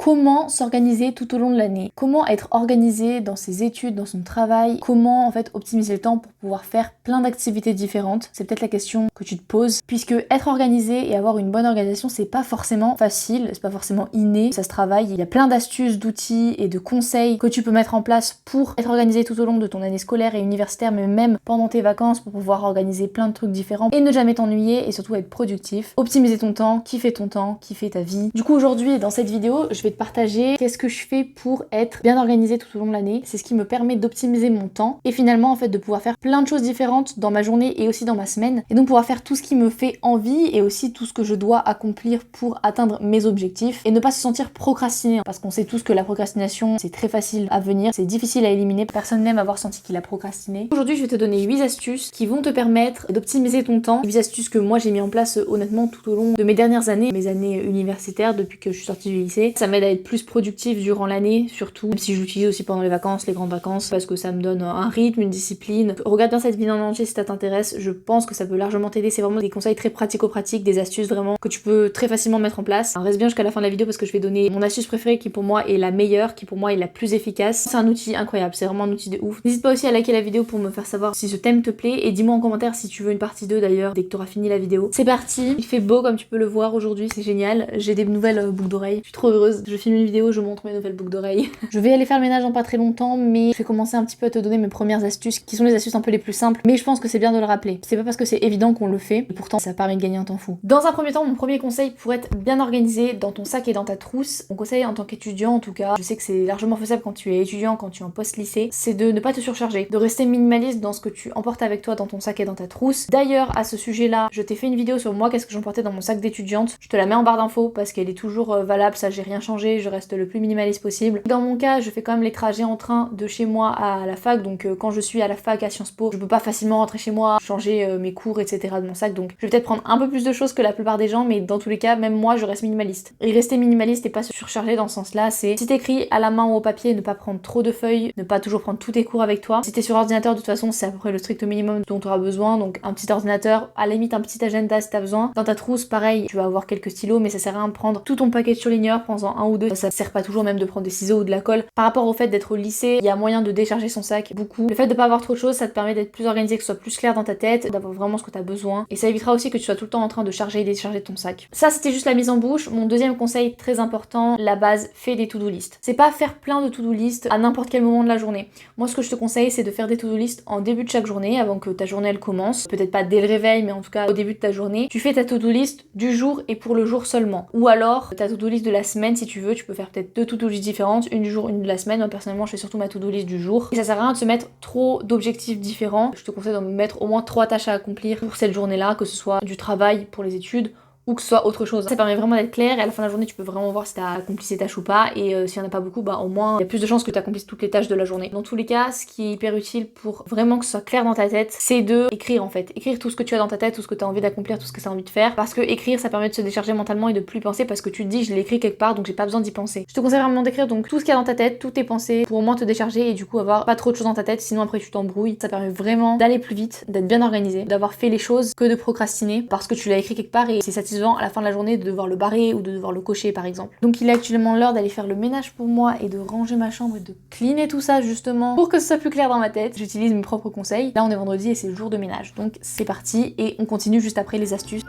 Comment s'organiser tout au long de l'année? Comment être organisé dans ses études, dans son travail? Comment en fait optimiser le temps pour pouvoir faire plein d'activités différentes? C'est peut-être la question que tu te poses, puisque être organisé et avoir une bonne organisation, c'est pas forcément facile, c'est pas forcément inné, ça se travaille. Il y a plein d'astuces, d'outils et de conseils que tu peux mettre en place pour être organisé tout au long de ton année scolaire et universitaire, mais même pendant tes vacances pour pouvoir organiser plein de trucs différents et ne jamais t'ennuyer et surtout être productif. Optimiser ton temps, kiffer ta vie. Du coup aujourd'hui dans cette vidéo, je vais te partager qu'est-ce que je fais pour être bien organisé tout au long de l'année. C'est ce qui me permet d'optimiser mon temps et finalement en fait de pouvoir faire plein de choses différentes dans ma journée et aussi dans ma semaine, et donc pouvoir faire tout ce qui me fait envie et aussi tout ce que je dois accomplir pour atteindre mes objectifs et ne pas se sentir procrastiner, parce qu'on sait tous que la procrastination c'est très facile à venir, c'est difficile à éliminer, personne n'aime avoir senti qu'il a procrastiné. Aujourd'hui je vais te donner 8 astuces qui vont te permettre d'optimiser ton temps, 8 astuces que moi j'ai mis en place honnêtement tout au long de mes dernières années, mes années universitaires depuis que je suis sortie du lycée. Ça m'aide à être plus productive durant l'année surtout, même si je l'utilise aussi pendant les vacances, les grandes vacances, parce que ça me donne un rythme, une discipline. Regarde bien cette vidéo en entier si ça t'intéresse, je pense que ça peut largement t'aider. C'est vraiment des conseils très pratico-pratiques, des astuces vraiment que tu peux très facilement mettre en place. Alors reste bien jusqu'à la fin de la vidéo parce que je vais donner mon astuce préférée qui pour moi est la meilleure, qui pour moi est la plus efficace. C'est un outil incroyable, c'est vraiment un outil de ouf. N'hésite pas aussi à liker la vidéo pour me faire savoir si ce thème te plaît et dis-moi en commentaire si tu veux une partie 2 d'ailleurs dès que t'auras fini la vidéo. C'est parti, il fait beau comme tu peux le voir aujourd'hui, c'est génial. J'ai des nouvelles boucles d'oreilles, je suis trop heureuse. Je filme une vidéo, je montre mes nouvelles boucles d'oreilles. Je vais aller faire le ménage dans pas très longtemps, mais je vais commencer un petit peu à te donner mes premières astuces qui sont les astuces un peu les plus simples, mais je pense que c'est bien de le rappeler. C'est pas parce que c'est évident qu'on le fait, et pourtant ça permet de gagner un temps fou. Dans un premier temps, mon premier conseil pour être bien organisé dans ton sac et dans ta trousse, mon conseil en tant qu'étudiant en tout cas, je sais que c'est largement faisable quand tu es étudiant, quand tu es en post-lycée, c'est de ne pas te surcharger, de rester minimaliste dans ce que tu emportes avec toi dans ton sac et dans ta trousse. D'ailleurs, à ce sujet-là, je t'ai fait une vidéo sur moi, qu'est-ce que j'emportais dans mon sac d'étudiante. Je te la mets en barre d'infos parce qu'elle est toujours valable, ça j'ai rien changé, je reste le plus minimaliste possible. Dans mon cas, je fais quand même les trajets en train de chez moi à la fac, donc quand je suis à la fac à Sciences Po, je peux pas facilement rentrer chez moi, changer mes cours, etc. de mon sac, donc je vais peut-être prendre un peu plus de choses que la plupart des gens, mais dans tous les cas, même moi, je reste minimaliste. Et rester minimaliste et pas se surcharger dans ce sens-là, c'est si t'écris à la main ou au papier, ne pas prendre trop de feuilles, ne pas toujours prendre tous tes cours avec toi. Si t'es sur ordinateur, de toute façon, c'est à peu près le strict minimum dont tu auras besoin, donc un petit ordinateur, à la limite un petit agenda si t'as besoin. Dans ta trousse, pareil, tu vas avoir quelques stylos, mais ça sert à rien de prendre tout ton paquet de surligneurs, prends-en un ou deux, ça sert pas toujours même de prendre des ciseaux ou de la colle. Par rapport au fait d'être au lycée, il y a moyen de décharger son sac beaucoup. Le fait de pas avoir trop de choses, ça te permet d'être plus organisé, que ce soit plus clair dans ta tête, d'avoir vraiment ce que t'as besoin, et ça évitera aussi que tu sois tout le temps en train de charger et décharger ton sac. Ça c'était juste la mise en bouche. Mon deuxième conseil très important, la base, fais des to-do list. C'est pas faire plein de to-do list à n'importe quel moment de la journée. Moi ce que je te conseille c'est de faire des to-do list en début de chaque journée, avant que ta journée elle commence. Peut-être pas dès le réveil, mais en tout cas au début de ta journée. Tu fais ta to-do list du jour et pour le jour seulement. Ou alors ta to-do list de la semaine si tu veux, tu peux faire peut-être deux to-do list différentes, une du jour, une de la semaine. Moi personnellement je fais surtout ma to-do list du jour. Et ça sert à rien de se mettre trop d'objectifs différents. Je te conseille de mettre au moins 3 tâches à accomplir pour cette journée-là, que ce soit du travail pour les études ou que ce soit autre chose. Ça permet vraiment d'être clair et à la fin de la journée tu peux vraiment voir si t'as accompli ces tâches ou pas, et s'il y en a pas beaucoup, bah au moins il y a plus de chances que tu accomplisses toutes les tâches de la journée. Dans tous les cas, ce qui est hyper utile pour vraiment que ce soit clair dans ta tête, c'est de écrire en fait. Écrire tout ce que tu as dans ta tête, tout ce que tu as envie d'accomplir, tout ce que tu as envie de faire, parce que écrire ça permet de se décharger mentalement et de plus penser, parce que tu te dis je l'ai écrit quelque part donc j'ai pas besoin d'y penser. Je te conseille vraiment d'écrire donc tout ce qu'il y a dans ta tête, toutes tes pensées, pour au moins te décharger et du coup avoir pas trop de choses dans ta tête, sinon après tu t'embrouilles. Ça permet vraiment d'aller plus vite, d'être bien organisé, d'avoir fait les choses que de procrastiner parce que tu l'as écrit quelque part et c'est satisfaisant à la fin de la journée de devoir le barrer ou de devoir le cocher par exemple. Donc il est actuellement l'heure d'aller faire le ménage pour moi et de ranger ma chambre et de cleaner tout ça justement pour que ce soit plus clair dans ma tête. J'utilise mes propres conseils. Là on est vendredi et c'est le jour de ménage. Donc c'est parti et on continue juste après les astuces.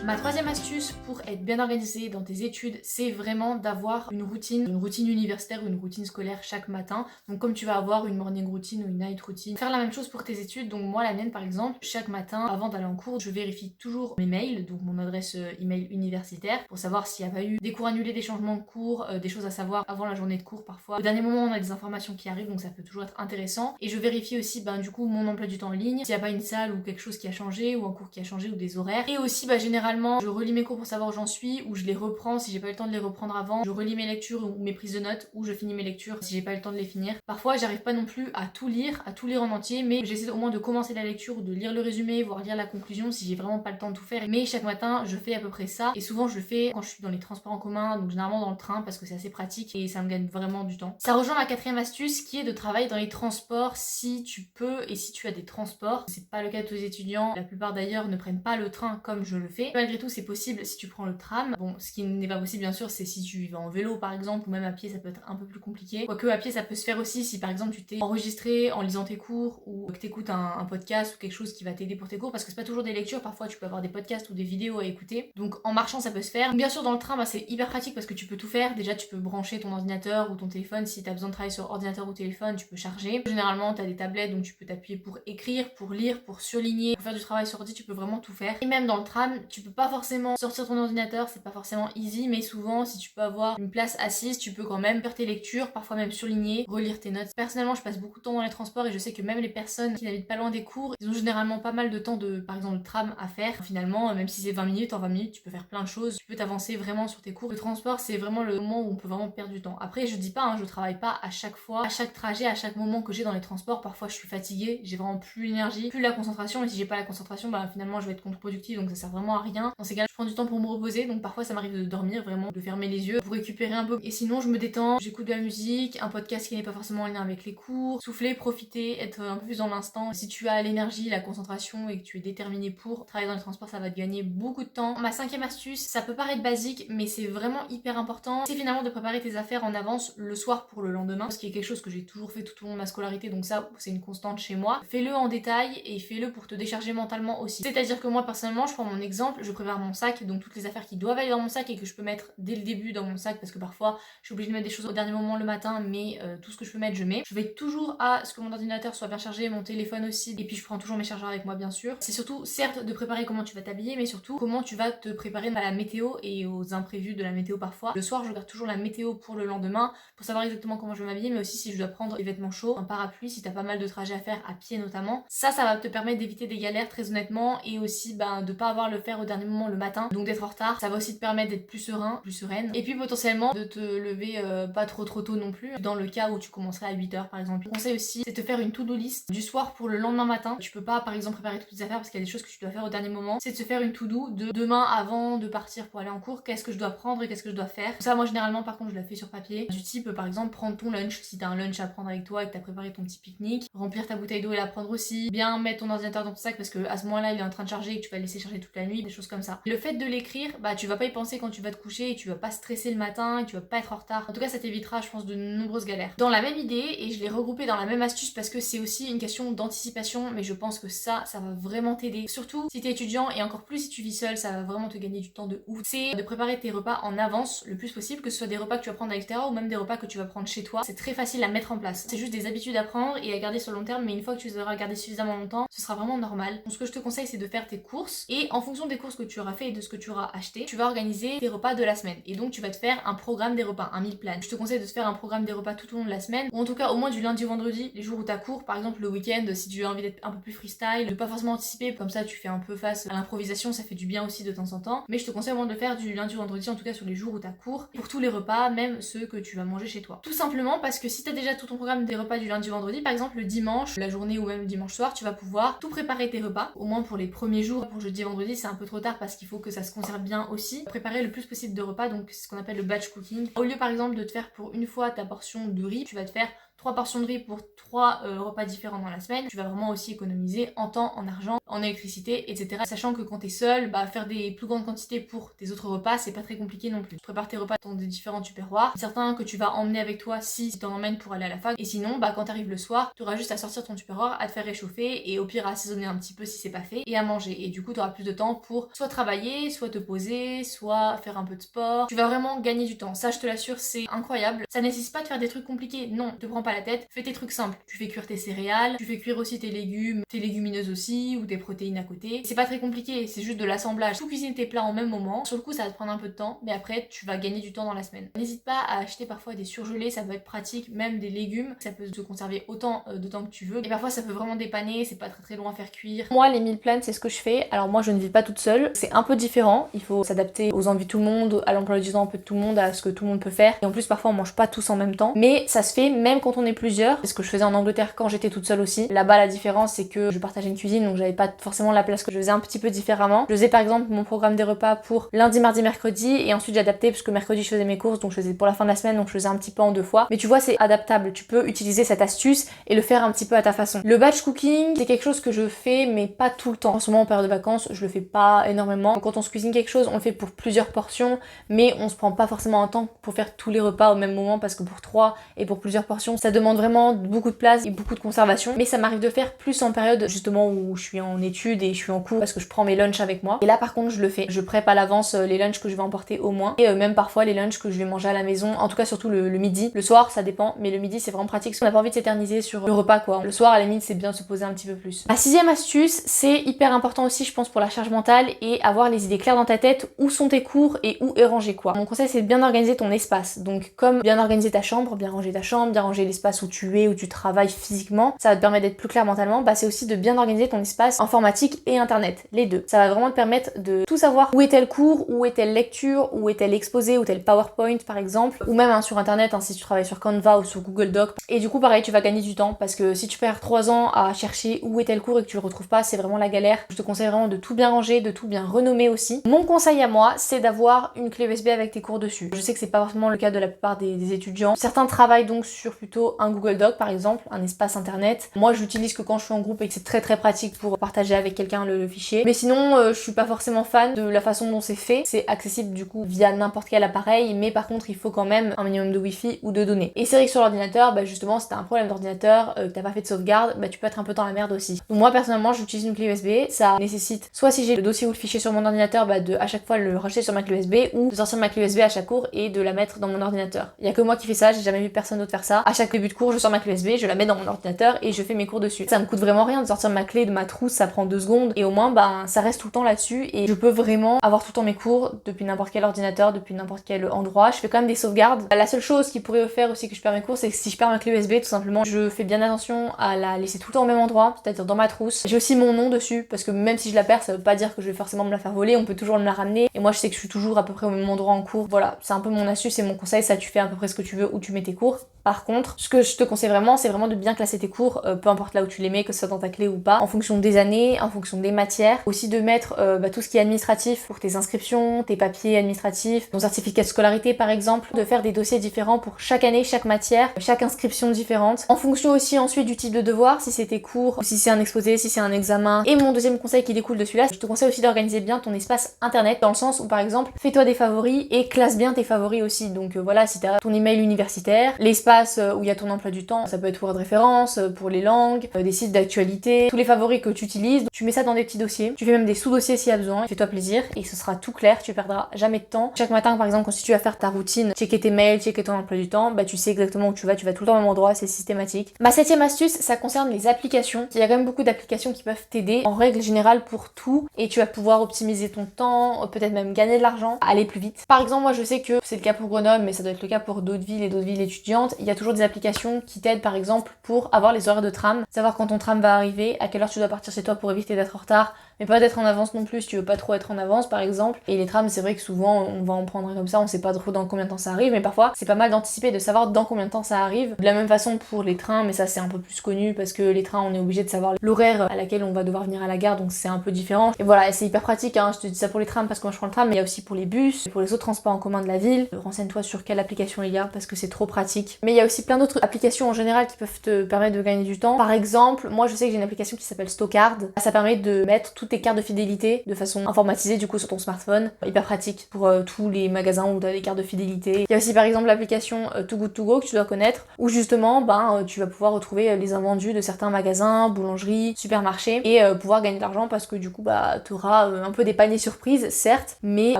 Ma troisième astuce pour être bien organisé dans tes études, c'est vraiment d'avoir une routine universitaire ou une routine scolaire chaque matin. Donc comme tu vas avoir une morning routine ou une night routine, faire la même chose pour tes études. Donc moi la mienne par exemple, chaque matin avant d'aller en cours, je vérifie toujours mes mails, donc mon adresse email universitaire, pour savoir s'il n'y a pas eu des cours annulés, des changements de cours, des choses à savoir avant la journée de cours parfois. Au dernier moment on a des informations qui arrivent, donc ça peut toujours être intéressant. Et je vérifie aussi du coup mon emploi du temps en ligne, s'il n'y a pas une salle ou quelque chose qui a changé, ou un cours qui a changé, ou des horaires. Et aussi généralement je relis mes cours pour savoir savoir où j'en suis, ou je les reprends si j'ai pas eu le temps de les reprendre avant, je relis mes lectures ou mes prises de notes, ou je finis mes lectures si j'ai pas eu le temps de les finir. Parfois j'arrive pas non plus à tout lire en entier, mais j'essaie au moins de commencer la lecture ou de lire le résumé, voire lire la conclusion si j'ai vraiment pas le temps de tout faire. Mais chaque matin je fais à peu près ça, et souvent je le fais quand je suis dans les transports en commun, donc généralement dans le train parce que c'est assez pratique et ça me gagne vraiment du temps. Ça rejoint ma quatrième astuce qui est de travailler dans les transports si tu peux et si tu as des transports. C'est pas le cas de tous les étudiants, la plupart d'ailleurs ne prennent pas le train comme je le fais. Malgré tout c'est possible si tu prends le tram. Bon, ce qui n'est pas possible bien sûr c'est si tu vas en vélo par exemple, ou même à pied ça peut être un peu plus compliqué. Quoique à pied ça peut se faire aussi si par exemple tu t'es enregistré en lisant tes cours, ou que t'écoutes un podcast ou quelque chose qui va t'aider pour tes cours, parce que c'est pas toujours des lectures, parfois tu peux avoir des podcasts ou des vidéos à écouter. Donc en marchant ça peut se faire. Bien sûr dans le train c'est hyper pratique parce que tu peux tout faire. Déjà tu peux brancher ton ordinateur ou ton téléphone, si t'as besoin de travailler sur ordinateur ou téléphone tu peux charger. Généralement t'as des tablettes donc tu peux t'appuyer pour écrire, pour lire, pour surligner, pour faire du travail sur ordi, tu peux vraiment tout faire. Et même dans le tram tu peux pas forcément sortir ton ordinateur, c'est pas forcément easy, mais souvent si tu peux avoir une place assise tu peux quand même faire tes lectures, parfois même surligner, relire tes notes. Personnellement je passe beaucoup de temps dans les transports et je sais que même les personnes qui n'habitent pas loin des cours, ils ont généralement pas mal de temps de par exemple le tram à faire. Finalement même si c'est 20 minutes, en 20 minutes tu peux faire plein de choses, tu peux t'avancer vraiment sur tes cours. Le transport c'est vraiment le moment où on peut vraiment perdre du temps. Après je dis pas, je travaille pas à chaque fois, à chaque trajet, à chaque moment que j'ai dans les transports. Parfois je suis fatiguée, j'ai vraiment plus l'énergie, plus la concentration, et si j'ai pas la concentration finalement je vais être contre-productive, donc ça sert vraiment à rien. Dans ces cas je prends du temps pour me reposer, donc parfois ça m'arrive de dormir, vraiment de fermer les yeux pour récupérer un peu. Et sinon je me détends, j'écoute de la musique, un podcast qui n'est pas forcément en lien avec les cours, souffler, profiter, être un peu plus dans l'instant. Si tu as l'énergie, la concentration et que tu es déterminé pour travailler dans les transports, ça va te gagner beaucoup de temps. Ma cinquième astuce, ça peut paraître basique mais c'est vraiment hyper important, c'est finalement de préparer tes affaires en avance le soir pour le lendemain, ce qui est quelque chose que j'ai toujours fait tout au long de ma scolarité, donc ça c'est une constante chez moi. Fais-le en détail et fais-le pour te décharger mentalement aussi. C'est-à-dire que moi personnellement, je prends mon exemple, je prépare mon sac, donc toutes les affaires qui doivent aller dans mon sac et que je peux mettre dès le début dans mon sac, parce que parfois je suis obligée de mettre des choses au dernier moment le matin, mais tout ce que je peux mettre je mets. Je veille toujours à ce que mon ordinateur soit bien chargé, mon téléphone aussi, et puis je prends toujours mes chargeurs avec moi bien sûr. C'est surtout certes de préparer comment tu vas t'habiller, mais surtout comment tu vas te préparer à la météo et aux imprévus de la météo parfois. Le soir je regarde toujours la météo pour le lendemain pour savoir exactement comment je vais m'habiller, mais aussi si je dois prendre des vêtements chauds, un parapluie si t'as pas mal de trajets à faire à pied notamment. Ça va te permettre d'éviter des galères très honnêtement, et aussi de pas avoir le faire au dernier moment le matin, donc d'être en retard. Ça va aussi te permettre d'être plus serein, plus sereine, et puis potentiellement de te lever pas trop tôt non plus, dans le cas où tu commencerais à 8h par exemple. Le conseil aussi c'est de faire une to-do list du soir pour le lendemain matin. Tu peux pas par exemple préparer toutes tes affaires parce qu'il y a des choses que tu dois faire au dernier moment. C'est de se faire une to-do de demain avant de partir pour aller en cours, qu'est-ce que je dois prendre et qu'est-ce que je dois faire. Ça moi généralement par contre je la fais sur papier, du type par exemple prendre ton lunch si t'as un lunch à prendre avec toi et que t'as préparé ton petit pique-nique, remplir ta bouteille d'eau et la prendre aussi, bien mettre ton ordinateur dans ton sac parce que à ce moment-là il est en train de charger et que tu vas le laisser charger toute la nuit, des choses comme ça. Le fait de l'écrire, tu vas pas y penser quand tu vas te coucher et tu vas pas stresser le matin et tu vas pas être en retard. En tout cas ça t'évitera je pense de nombreuses galères. Dans la même idée, et je l'ai regroupé dans la même astuce parce que c'est aussi une question d'anticipation, mais je pense que ça va vraiment t'aider. Surtout si t'es étudiant, et encore plus si tu vis seul, ça va vraiment te gagner du temps de ouf. C'est de préparer tes repas en avance le plus possible, que ce soit des repas que tu vas prendre à l'extérieur ou même des repas que tu vas prendre chez toi. C'est très facile à mettre en place. C'est juste des habitudes à prendre et à garder sur le long terme, mais une fois que tu les auras gardées suffisamment longtemps, ce sera vraiment normal. Donc ce que je te conseille c'est de faire tes courses, et en fonction des courses que tu auras fait et de ce que tu auras acheté, tu vas organiser tes repas de la semaine. Et donc tu vas te faire un programme des repas, un meal plan. Je te conseille de te faire un programme des repas tout au long de la semaine, ou en tout cas au moins du lundi au vendredi, les jours où t'as cours. Par exemple le week-end, si tu as envie d'être un peu plus freestyle, de pas forcément anticiper, comme ça tu fais un peu face à l'improvisation, ça fait du bien aussi de temps en temps. Mais je te conseille vraiment de le faire du lundi au vendredi, en tout cas sur les jours où t'as cours, pour tous les repas, même ceux que tu vas manger chez toi. Tout simplement parce que si t'as déjà tout ton programme des repas du lundi au vendredi, par exemple le dimanche, la journée ou même le dimanche soir, tu vas pouvoir tout préparer tes repas, au moins pour les premiers jours. Pour jeudi et vendredi c'est un peu trop tard parce qu'il faut que ça se conserve bien aussi. Préparer le plus possible de repas, donc c'est ce qu'on appelle le batch cooking. Au lieu par exemple de te faire pour une fois ta portion de riz, tu vas te faire 3 portions de riz pour 3 repas différents dans la semaine. Tu vas vraiment aussi économiser en temps, en argent, en électricité, etc. Sachant que quand t'es seul, faire des plus grandes quantités pour tes autres repas, c'est pas très compliqué non plus. Tu prépares tes repas dans des différents tupperwares, certains que tu vas emmener avec toi si t'en emmènes pour aller à la fac, et sinon quand t'arrives le soir, t'auras juste à sortir ton tupperware, à te faire réchauffer, et au pire à assaisonner un petit peu si c'est pas fait, et à manger. Et du coup t'auras plus de temps pour soit travailler, soit te poser, soit faire un peu de sport. Tu vas vraiment gagner du temps, ça je te l'assure, c'est incroyable. Ça nécessite pas de faire des trucs compliqués, non, te prends pas la tête, fais tes trucs simples. Tu fais cuire tes céréales, tu fais cuire aussi tes légumes, tes légumineuses aussi, ou tes protéines à côté. C'est pas très compliqué, c'est juste de l'assemblage. Tout cuisiner tes plats en même moment. Sur le coup, ça va te prendre un peu de temps, mais après, tu vas gagner du temps dans la semaine. N'hésite pas à acheter parfois des surgelés, ça peut être pratique, même des légumes, ça peut se conserver autant de temps que tu veux. Et parfois, ça peut vraiment dépanner, c'est pas très loin à faire cuire. Moi, les meal plans, c'est ce que je fais. Alors moi, je ne vis pas toute seule, c'est un peu différent. Il faut s'adapter aux envies de tout le monde, à l'emploi du temps un peu de tout le monde, à ce que tout le monde peut faire. Et en plus, parfois, on mange pas tous en même temps. Mais ça se fait même quand on est plusieurs. C'est ce que je faisais en Angleterre quand j'étais toute seule aussi. Là-bas, la différence, c'est que je partageais une cuisine, donc j'avais pas forcément la place que je faisais un petit peu différemment. Je faisais par exemple mon programme des repas pour lundi, mardi, mercredi, et ensuite j'adaptais parce que mercredi je faisais mes courses, donc je faisais pour la fin de la semaine, donc je faisais un petit peu en 2 fois. Mais tu vois, c'est adaptable. Tu peux utiliser cette astuce et le faire un petit peu à ta façon. Le batch cooking, c'est quelque chose que je fais, mais pas tout le temps. En ce moment, en période de vacances, je le fais pas énormément. Donc, quand on se cuisine quelque chose, on le fait pour plusieurs portions, mais on se prend pas forcément un temps pour faire tous les repas au même moment parce que pour 3 et pour plusieurs portions, ça demande vraiment beaucoup de place et beaucoup de conservation. Mais ça m'arrive de faire plus en période justement où je suis en études et je suis en cours parce que je prends mes lunchs avec moi. Et là par contre je le fais. Je prépare à l'avance les lunchs que je vais emporter au moins. Et même parfois les lunchs que je vais manger à la maison. En tout cas surtout le midi. Le soir ça dépend, mais le midi c'est vraiment pratique parce qu'on n'a pas envie de s'éterniser sur le repas quoi. Le soir à la limite c'est bien de se poser un petit peu plus. Ma 6e astuce, c'est hyper important aussi je pense pour la charge mentale et avoir les idées claires dans ta tête. Où sont tes cours et où est rangé quoi. Mon conseil c'est de bien organiser ton espace. Donc comme bien organiser ta chambre, bien ranger ta chambre, bien ranger l'espace où tu es, où tu travailles physiquement, ça va te permettre d'être plus clair mentalement. Bah c'est aussi de bien organiser ton espace informatique et internet, les deux. Ça va vraiment te permettre de tout savoir où est tel cours, où est telle lecture, où est tel exposé, où tel PowerPoint par exemple, ou même sur internet si tu travailles sur Canva ou sur Google Doc. Et du coup pareil tu vas gagner du temps parce que si tu perds 3 ans à chercher où est tel cours et que tu le retrouves pas, c'est vraiment la galère. Je te conseille vraiment de tout bien ranger, de tout bien renommer aussi. Mon conseil à moi c'est d'avoir une clé USB avec tes cours dessus. Je sais que c'est pas forcément le cas de la plupart des étudiants. Certains travaillent donc sur plutôt un Google Doc par exemple, un espace internet. Moi je l'utilise que quand je suis en groupe et que c'est très pratique pour partager avec quelqu'un le fichier. Mais sinon je suis pas forcément fan de la façon dont c'est fait. C'est accessible du coup via n'importe quel appareil, mais par contre il faut quand même un minimum de wifi ou de données. Et c'est vrai que sur l'ordinateur, bah justement si t'as un problème d'ordinateur, que t'as pas fait de sauvegarde, bah tu peux être un peu dans la merde aussi. Donc moi personnellement j'utilise une clé USB, ça nécessite soit si j'ai le dossier ou le fichier sur mon ordinateur, bah de à chaque fois le racheter sur ma clé USB ou de sortir ma clé USB à chaque cours et de la mettre dans mon ordinateur. Il y a que moi qui fais ça, j'ai jamais vu personne d'autre faire ça. À chaque début de cours je sors ma clé USB, je la mets dans mon ordinateur et je fais mes cours dessus. Ça me coûte vraiment rien de sortir ma clé de ma trousse, ça prend 2 secondes et au moins bah ça reste tout le temps là-dessus et je peux vraiment avoir tout le temps mes cours depuis n'importe quel ordinateur, depuis n'importe quel endroit. Je fais quand même des sauvegardes. La seule chose qui pourrait faire aussi que je perds mes cours, c'est que si je perds ma clé USB, tout simplement, je fais bien attention à la laisser tout le temps au même endroit, c'est-à-dire dans ma trousse. J'ai aussi mon nom dessus parce que même si je la perds, ça veut pas dire que je vais forcément me la faire voler, on peut toujours me la ramener et moi je sais que je suis toujours à peu près au même endroit en cours. Voilà, c'est un peu mon astuce et mon conseil, ça tu fais à peu près ce que tu veux où tu mets tes cours. Par contre, ce que je te conseille vraiment, c'est vraiment de bien classer tes cours, peu importe là où tu les mets, que ce soit dans ta clé ou pas, en fonction des années, en fonction des matières. Aussi de mettre tout ce qui est administratif pour tes inscriptions, tes papiers administratifs, ton certificat de scolarité par exemple, de faire des dossiers différents pour chaque année, chaque matière, chaque inscription différente. En fonction aussi ensuite du type de devoir, si c'est tes cours, ou si c'est un exposé, si c'est un examen. Et mon deuxième conseil qui découle de celui-là, je te conseille aussi d'organiser bien ton espace internet, dans le sens où par exemple, fais-toi des favoris et classe bien tes favoris aussi. Donc voilà, si t'as ton email universitaire, l'espace où il y a ton emploi du temps, ça peut être Word référence, pour les langues, des sites d'actualité, tous les favoris que tu utilises, tu mets ça dans des petits dossiers, tu fais même des sous-dossiers s'il y a besoin, fais-toi plaisir et ce sera tout clair, tu perdras jamais de temps. Chaque matin par exemple, quand tu vas faire ta routine, checker tes mails, checker ton emploi du temps, bah tu sais exactement où tu vas tout le temps au même endroit, c'est systématique. Ma 7e astuce, ça concerne les applications. Il y a quand même beaucoup d'applications qui peuvent t'aider en règle générale pour tout et tu vas pouvoir optimiser ton temps, peut-être même gagner de l'argent, aller plus vite. Par exemple, moi je sais que c'est le cas pour Grenoble, mais ça doit être le cas pour d'autres villes et d'autres villes étudiantes. Il y a toujours des applications qui t'aident par exemple pour avoir les horaires de tram, savoir quand ton tram va arriver, à quelle heure tu dois partir chez toi pour éviter d'être en retard, mais pas d'être en avance non plus si tu veux pas trop être en avance par exemple. Et les trams, c'est vrai que souvent on va en prendre un comme ça, on sait pas trop dans combien de temps ça arrive, mais parfois c'est pas mal d'anticiper, de savoir dans combien de temps ça arrive. De la même façon pour les trains, mais ça c'est un peu plus connu parce que les trains on est obligé de savoir l'horaire à laquelle on va devoir venir à la gare, donc c'est un peu différent. Et voilà, c'est hyper pratique, hein. Je te dis ça pour les trams parce que moi je prends le tram, mais il y a aussi pour les bus, pour les autres transports en commun de la ville. Renseigne-toi sur quelle application il y a parce que c'est trop pratique. Mais il y a aussi plein d'autres applications en général qui peuvent te permettre de gagner du temps. Par exemple, moi je sais que j'ai une application qui s'appelle Stockard. Ça permet de mettre toutes tes cartes de fidélité de façon informatisée du coup sur ton smartphone. Hyper pratique pour tous les magasins où tu as des cartes de fidélité. Il y a aussi par exemple l'application Too Good To Go que tu dois connaître où justement tu vas pouvoir retrouver les invendus de certains magasins, boulangeries, supermarchés et pouvoir gagner de l'argent parce que du coup tu auras un peu des paniers surprises certes mais à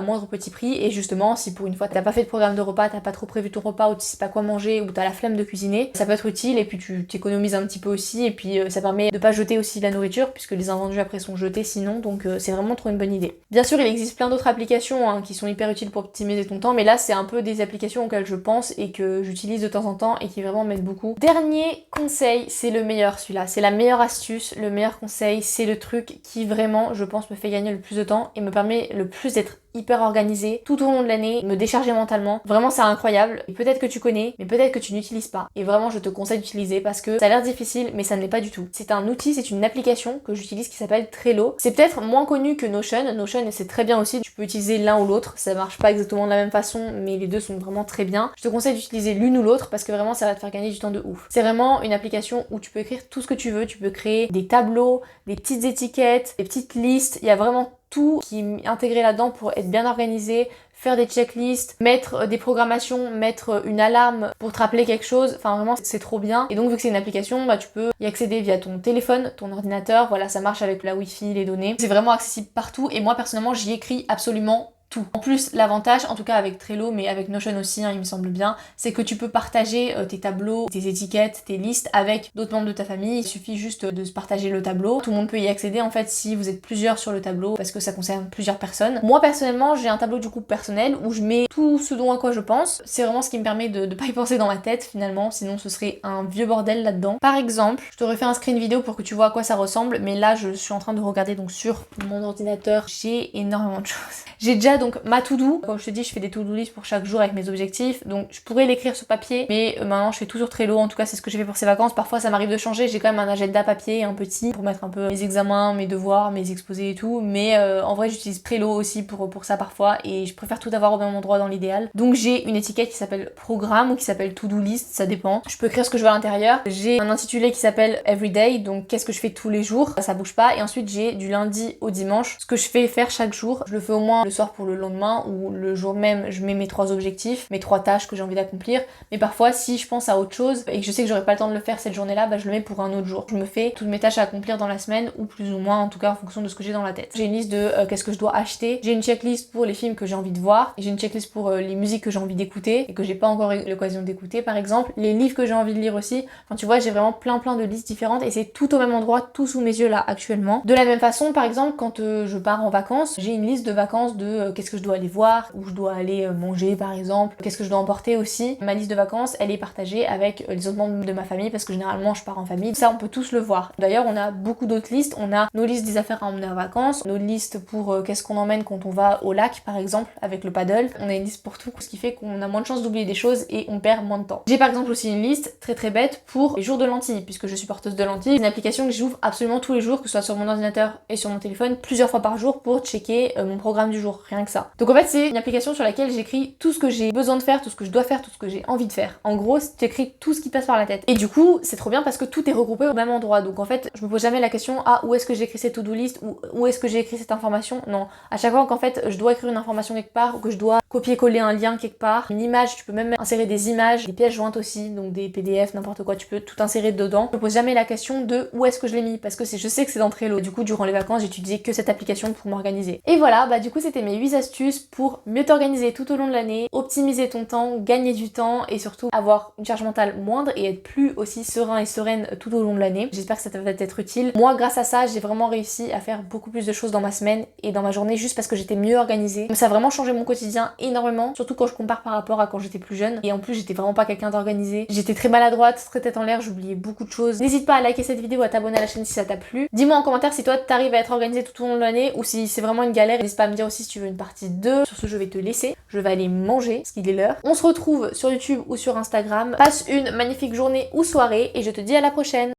moindre petit prix et justement si pour une fois t'as pas fait de programme de repas, t'as pas trop prévu ton repas ou tu sais pas quoi manger ou t'as la flemme de cuisiner, ça peut être utile et puis tu t'économises un petit peu aussi et puis ça permet de pas jeter aussi la nourriture puisque les invendus après sont jetés sinon donc c'est vraiment trop une bonne idée. Bien sûr il existe plein d'autres applications qui sont hyper utiles pour optimiser ton temps mais là c'est un peu des applications auxquelles je pense et que j'utilise de temps en temps et qui vraiment m'aident beaucoup. Dernier conseil, c'est le meilleur celui-là, c'est la meilleure astuce, le meilleur conseil, c'est le truc qui vraiment je pense me fait gagner le plus de temps et me permet le plus d'être hyper organisée tout au long de l'année, me décharger mentalement. Vraiment c'est incroyable. Et peut-être que tu connais, mais peut-être que tu n'utilises pas. Et vraiment je te conseille d'utiliser parce que ça a l'air difficile, mais ça ne l'est pas du tout. C'est un outil, c'est une application que j'utilise qui s'appelle Trello. C'est peut-être moins connu que Notion. Notion c'est très bien aussi, tu peux utiliser l'un ou l'autre. Ça marche pas exactement de la même façon, mais les deux sont vraiment très bien. Je te conseille d'utiliser l'une ou l'autre parce que vraiment ça va te faire gagner du temps de ouf. C'est vraiment une application où tu peux écrire tout ce que tu veux. Tu peux créer des tableaux, des petites étiquettes, des petites listes. Il y a vraiment tout qui est intégré là-dedans pour être bien organisé, faire des checklists, mettre des programmations, mettre une alarme pour te rappeler quelque chose, enfin vraiment c'est trop bien. Et donc vu que c'est une application, tu peux y accéder via ton téléphone, ton ordinateur, voilà ça marche avec la wifi, les données. C'est vraiment accessible partout et moi personnellement j'y écris absolument tout. En plus, l'avantage, en tout cas avec Trello, mais avec Notion aussi, il me semble bien, c'est que tu peux partager tes tableaux, tes étiquettes, tes listes avec d'autres membres de ta famille. Il suffit juste de se partager le tableau. Tout le monde peut y accéder en fait si vous êtes plusieurs sur le tableau parce que ça concerne plusieurs personnes. Moi personnellement, j'ai un tableau du coup personnel où je mets tout ce dont à quoi je pense. C'est vraiment ce qui me permet de pas y penser dans ma tête finalement, sinon ce serait un vieux bordel là-dedans. Par exemple, je te refais un screen vidéo pour que tu vois à quoi ça ressemble, mais là je suis en train de regarder donc sur mon ordinateur. J'ai énormément de choses. J'ai déjà donc ma to-do, comme je te dis je fais des to-do list pour chaque jour avec mes objectifs, donc je pourrais l'écrire sur papier, mais maintenant je fais tout sur Trello, en tout cas c'est ce que j'ai fait pour ces vacances. Parfois ça m'arrive de changer, j'ai quand même un agenda papier, un petit, pour mettre un peu mes examens, mes devoirs, mes exposés et tout, mais en vrai j'utilise Trello aussi pour ça parfois, et je préfère tout avoir au même endroit dans l'idéal. Donc j'ai une étiquette qui s'appelle programme ou qui s'appelle to-do list, ça dépend. Je peux écrire ce que je veux à l'intérieur. J'ai un intitulé qui s'appelle everyday, donc qu'est-ce que je fais tous les jours, ça bouge pas, et ensuite j'ai du lundi au dimanche, ce que je fais faire chaque jour. Je le fais au moins le soir pour le lendemain, ou le jour même je mets mes 3 objectifs, mes 3 tâches que j'ai envie d'accomplir, mais parfois si je pense à autre chose et que je sais que j'aurai pas le temps de le faire cette journée-là, je le mets pour un autre jour. Je me fais toutes mes tâches à accomplir dans la semaine, ou plus ou moins en tout cas en fonction de ce que j'ai dans la tête. J'ai une liste de qu'est-ce que je dois acheter, j'ai une checklist pour les films que j'ai envie de voir, et j'ai une checklist pour les musiques que j'ai envie d'écouter et que j'ai pas encore eu l'occasion d'écouter par exemple, les livres que j'ai envie de lire aussi. Enfin tu vois, j'ai vraiment plein de listes différentes et c'est tout au même endroit, tout sous mes yeux là actuellement. De la même façon par exemple quand je pars en vacances, j'ai une liste de vacances de qu'est-ce que je dois aller voir, où je dois aller manger par exemple, qu'est-ce que je dois emporter aussi. Ma liste de vacances elle est partagée avec les autres membres de ma famille parce que généralement je pars en famille, ça on peut tous le voir. D'ailleurs on a beaucoup d'autres listes, on a nos listes des affaires à emmener en vacances, nos listes pour qu'est-ce qu'on emmène quand on va au lac par exemple avec le paddle, on a une liste pour tout, ce qui fait qu'on a moins de chances d'oublier des choses et on perd moins de temps. J'ai par exemple aussi une liste très bête pour les jours de lentilles, puisque je suis porteuse de lentilles, c'est une application que j'ouvre absolument tous les jours, que ce soit sur mon ordinateur et sur mon téléphone, plusieurs fois par jour pour checker mon programme du jour, rien que ça. Donc en fait c'est une application sur laquelle j'écris tout ce que j'ai besoin de faire, tout ce que je dois faire, tout ce que j'ai envie de faire. En gros, j'écris tout ce qui passe par la tête. Et du coup, c'est trop bien parce que tout est regroupé au même endroit. Donc en fait, je me pose jamais la question où est-ce que j'ai écrit cette to-do list ou où est-ce que j'ai écrit cette information. Non, à chaque fois qu'en fait, je dois écrire une information quelque part ou que je dois copier-coller un lien quelque part, une image, tu peux même insérer des images, des pièces jointes aussi, donc des PDF, n'importe quoi, tu peux tout insérer dedans. Je me pose jamais la question de où est-ce que je l'ai mis parce que je sais que c'est dans Trello. Du coup, durant les vacances, j'ai utilisé que cette application pour m'organiser. Et voilà, du coup, c'était mes 8 astuces pour mieux t'organiser tout au long de l'année, optimiser ton temps, gagner du temps et surtout avoir une charge mentale moindre et être plus aussi serein et sereine tout au long de l'année. J'espère que ça va t'être utile. Moi, grâce à ça, j'ai vraiment réussi à faire beaucoup plus de choses dans ma semaine et dans ma journée juste parce que j'étais mieux organisée. Ça a vraiment changé mon quotidien énormément, surtout quand je compare par rapport à quand j'étais plus jeune. Et en plus, j'étais vraiment pas quelqu'un d'organisé. J'étais très maladroite, très tête en l'air, j'oubliais beaucoup de choses. N'hésite pas à liker cette vidéo, à t'abonner à la chaîne si ça t'a plu. Dis-moi en commentaire si toi t'arrives à être organisé tout au long de l'année ou si c'est vraiment une galère. N'hésite pas à me dire aussi si tu veux une partie 2. Sur ce, je vais te laisser. Je vais aller manger, parce qu'il est l'heure. On se retrouve sur YouTube ou sur Instagram. Passe une magnifique journée ou soirée et je te dis à la prochaine.